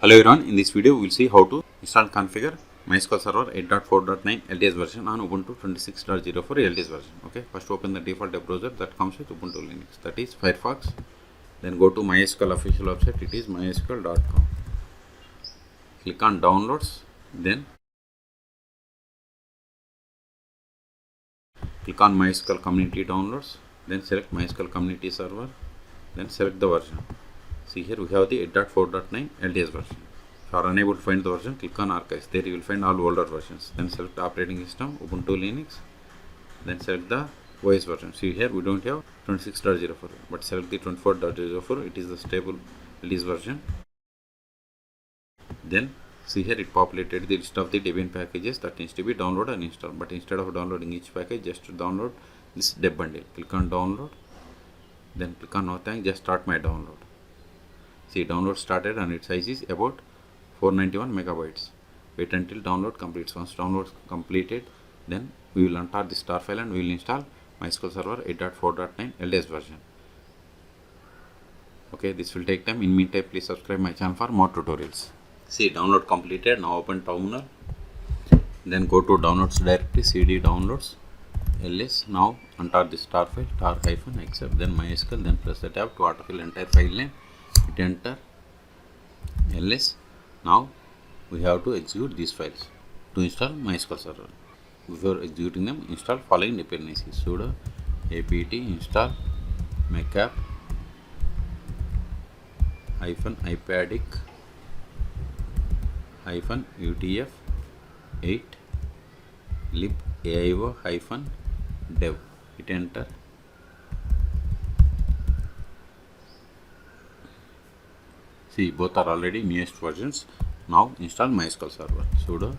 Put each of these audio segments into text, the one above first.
Hello everyone, in this video we will see how to install and configure MySQL Server 8.4.9 LTS version on Ubuntu 26.04 LTS version. Okay, first open the default web browser that comes with Ubuntu Linux, that is Firefox. Then go to MySQL official website, it is mysql.com. Click on downloads, then click on MySQL community downloads, then select MySQL community server, then select the version. See here we have the 8.4.9 LTS version. If you are unable to find the version, click on archives. There you will find all older versions. Then select operating system, Ubuntu Linux. Then select the OS version. See here we don't have 26.04, but select the 24.04. It is the stable release version. Then see here it populated the list of the Debian packages that needs to be downloaded and installed. But instead of downloading each package, just download this deb bundle. Click on download. Then click on no thanks. Just start my download. See, download started and its size is about 491 megabytes. Wait until download completes. Once download completed, then we will untar the star file and we will install MySQL Server 8.4.9 LTS version. Okay, this will take time. In meantime, please subscribe my channel for more tutorials. See, download completed. Now open terminal. Then go to downloads directory, cd downloads ls. Now untar the star file tar-except, then MySQL, then press the tab to autofill entire file name. Hit enter ls. Now we have to execute these files to install MySQL Server. Before executing them, install following dependencies: sudo apt install macapp -ipadic -utf8 libaio-dev. Hit enter. See, both are already newest versions. Now install MySQL Server. Sudo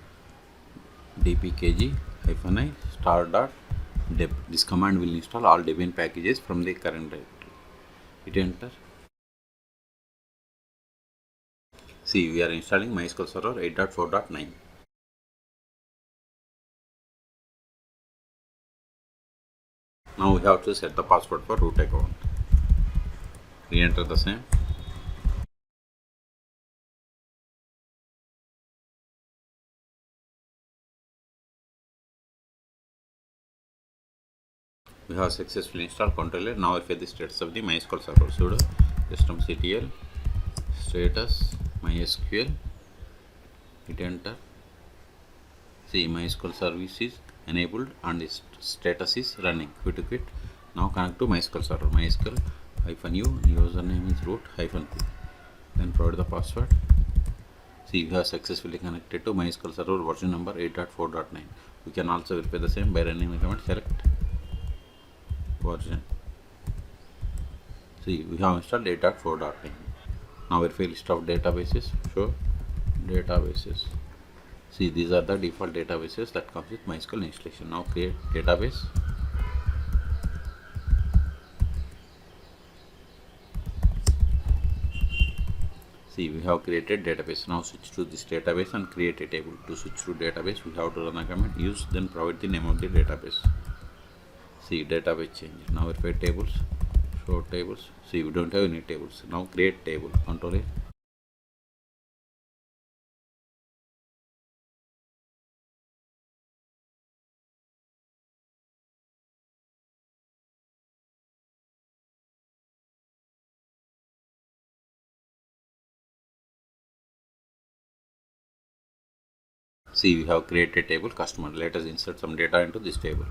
dpkg-i star.deb. This command will install all Debian packages from the current directory. Hit enter. See, we are installing MySQL Server 8.4.9. Now we have to set the password for root account. Re-enter the same. We have successfully installed controller. Now verify the status of the MySQL Server. Sudo systemctl status MySQL. Hit enter. See, MySQL service is enabled and its status is running. Quit. Now connect to MySQL Server. MySQL -u, username is root-p. Then provide the password. See, we have successfully connected to MySQL Server version number 8.4.9. We can also verify the same by running the command select version. See, we have installed 8.4.9. Now verify list of databases. Show databases. See, these are the default databases that comes with MySQL installation. Now create database. See, we have created database. Now switch to this database and create a table. To switch to database, we have to run a command use, then provide the name of the database. See, database change. Now verify tables. Show tables. See, we don't have any tables. Now create table. Control A. See, we have created a table customer. Let us insert some data into this table.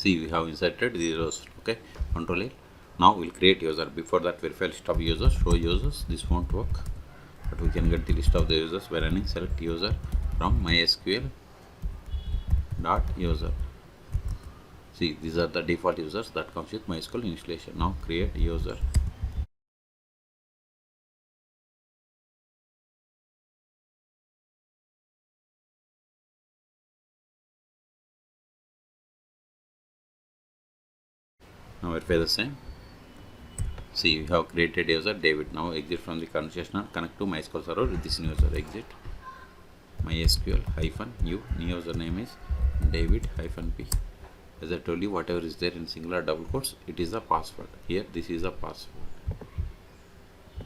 See, we have inserted the rows. Okay, control A. Now we'll create user. Before that, verify list of users. Show users. This won't work, but we can get the list of the users by running select user from mysql.user. See, these are the default users that comes with MySQL installation. Now create user. Now verify the same. See, you have created user David. Now exit from the conversation and connect to MySQL Server with this new user. Exit MySQL -u. New username is David-p. As I told you, whatever is there in singular double quotes, it is a password. Here, this is a password.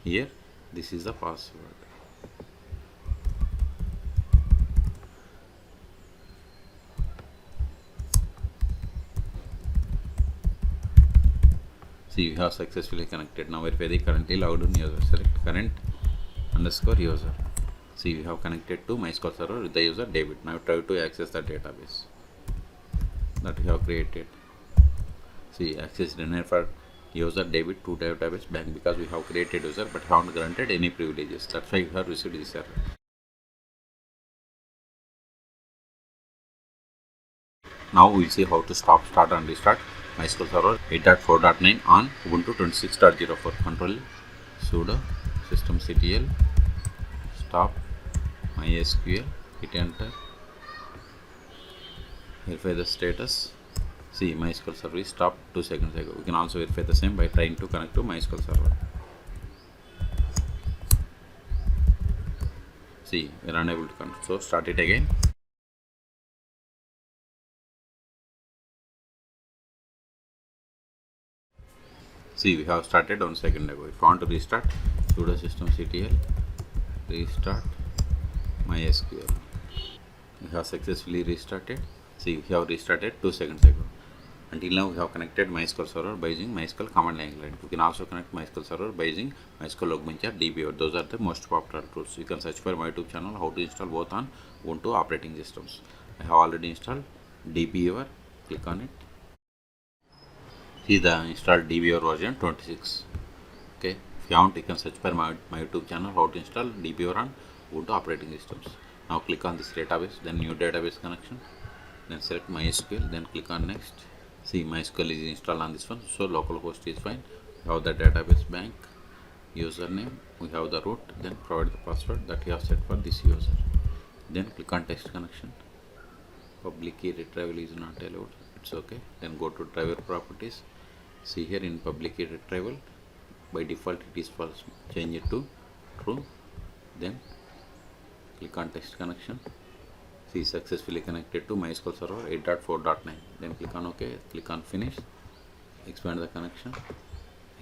Here, this is a password. See, you have successfully connected. Now verify the currently logged in user. Select current underscore user. See, you have connected to MySQL Server with the user David. Now try to access the database that you have created. See, access denied for user David to database bank because we have created user but haven't granted any privileges. That's why you have received this error. Now we'll see how to stop, start and restart MySQL Server 8.4.9 on Ubuntu 26.04. Control sudo systemctl stop MySQL, hit enter, verify the status. See, MySQL Server stopped 2 seconds ago. We can also verify the same by trying to connect to MySQL Server. See, we are unable to connect, so start it again. See, we have started 1 second ago. If you want to restart, sudo systemctl restart MySQL. We have successfully restarted. See, we have restarted 2 seconds ago. Until now, we have connected MySQL Server by using MySQL command line client. We can also connect MySQL Server by using MySQL Workbench and DBeaver. Those are the most popular tools. You can search for my YouTube channel how to install both on Ubuntu operating systems. I have already installed DBeaver. Click on it. See the installed DBeaver version 26. Okay, if you haven't, you can search for my YouTube channel how to install DBeaver on Ubuntu operating systems. Now click on this database, then new database connection, then select MySQL, then click on next. See, MySQL is installed on this one, so localhost is fine. We have the database bank, username, we have the root, then provide the password that you have set for this user. Then click on text connection. Public key retrieval is not allowed, it's okay. Then go to driver properties. See here in public key retrieval, by default it is false, change it to true. Then click on text connection. See, successfully connected to MySQL Server 8.4.9. Then click on OK, click on finish, expand the connection,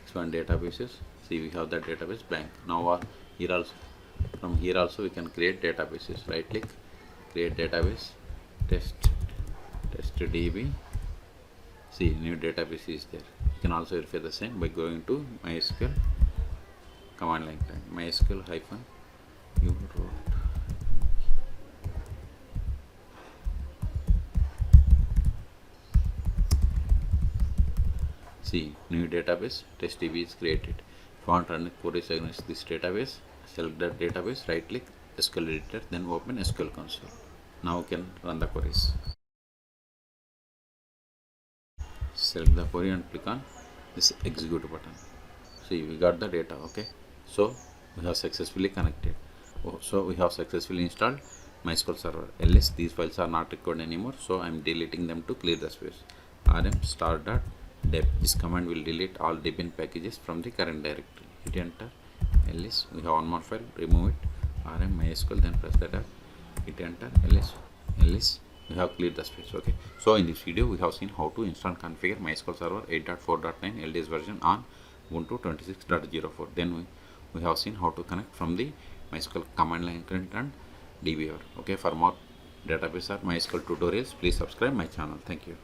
expand databases. See, we have the database bank. Now here also, from here also we can create databases. Right click, create database, test DB. See, new database is there. You can also verify the same by going to MySQL command line client, MySQL -u root. See, new database test DB is created. If you want to run queries against this database, select that database, right click, SQL editor, then open SQL console. Now we can run the queries. Select the query and click on this execute button. See, we got the data. Okay, so we have successfully connected. So we have successfully installed MySQL Server. Ls, these files are not required anymore, so I am deleting them to clear the space. rm star.deb, this command will delete all debian packages from the current directory. Hit enter. ls, we have one more file, remove it. rm mysql, then press the tab, hit enter. ls, we have cleared the space. Okay, so in this video we have seen how to install and configure MySQL Server 8.4.9 LTS version on Ubuntu 26.04. Then we have seen how to connect from the MySQL command line client and DBeaver. Okay, for more database or MySQL tutorials, please subscribe my channel. Thank you.